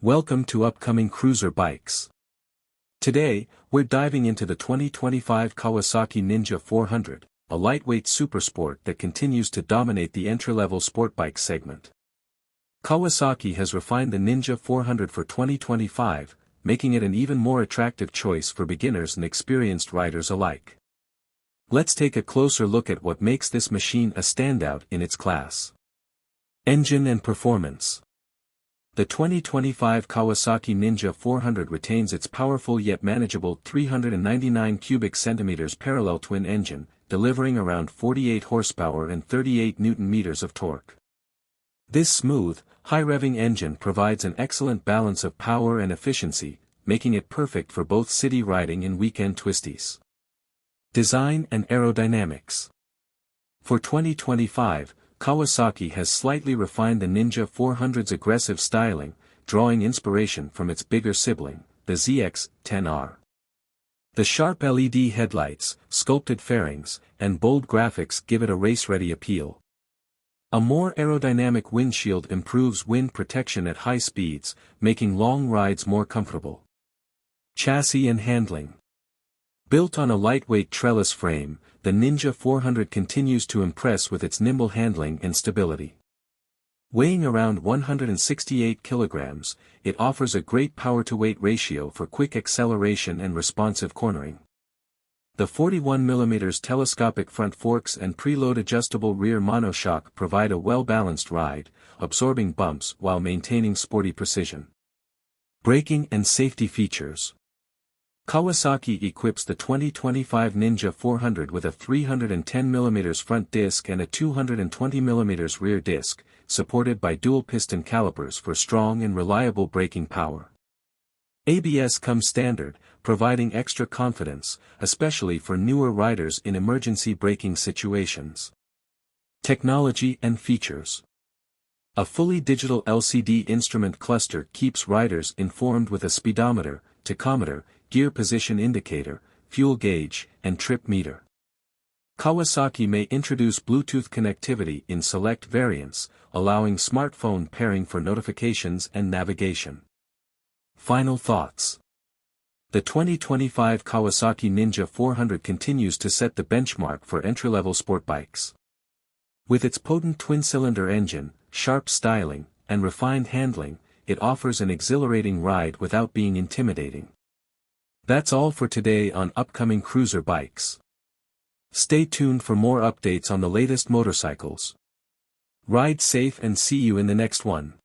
Welcome to Upcoming Cruiser Bikes. Today, we're diving into the 2025 Kawasaki Ninja 400, a lightweight supersport that continues to dominate the entry-level sport bike segment. Kawasaki has refined the Ninja 400 for 2025, making it an even more attractive choice for beginners and experienced riders alike. Let's take a closer look at what makes this machine a standout in its class. Engine and performance. The 2025 Kawasaki Ninja 400 retains its powerful yet manageable 399 cubic centimeters parallel twin engine, delivering around 48 horsepower and 38 Nm of torque. This smooth, high-revving engine provides an excellent balance of power and efficiency, making it perfect for both city riding and weekend twisties. Design and aerodynamics. For 2025, Kawasaki has slightly refined the Ninja 400's aggressive styling, drawing inspiration from its bigger sibling, the ZX-10R. The sharp LED headlights, sculpted fairings, and bold graphics give it a race-ready appeal. A more aerodynamic windshield improves wind protection at high speeds, making long rides more comfortable. Chassis and handling. Built on a lightweight trellis frame, the Ninja 400 continues to impress with its nimble handling and stability. Weighing around 168 kilograms, it offers a great power-to-weight ratio for quick acceleration and responsive cornering. The 41mm telescopic front forks and preload adjustable rear monoshock provide a well-balanced ride, absorbing bumps while maintaining sporty precision. Braking and safety features. Kawasaki equips the 2025 Ninja 400 with a 310mm front disc and a 220mm rear disc, supported by dual-piston calipers for strong and reliable braking power. ABS comes standard, providing extra confidence, especially for newer riders in emergency braking situations. Technology and features. A fully digital LCD instrument cluster keeps riders informed with a speedometer, tachometer, gear position indicator, fuel gauge, and trip meter. Kawasaki may introduce Bluetooth connectivity in select variants, allowing smartphone pairing for notifications and navigation. Final thoughts. The 2025 Kawasaki Ninja 400 continues to set the benchmark for entry-level sport bikes. With its potent twin-cylinder engine, sharp styling, and refined handling, it offers an exhilarating ride without being intimidating. That's all for today on Upcoming Cruiser Bikes. Stay tuned for more updates on the latest motorcycles. Ride safe and see you in the next one.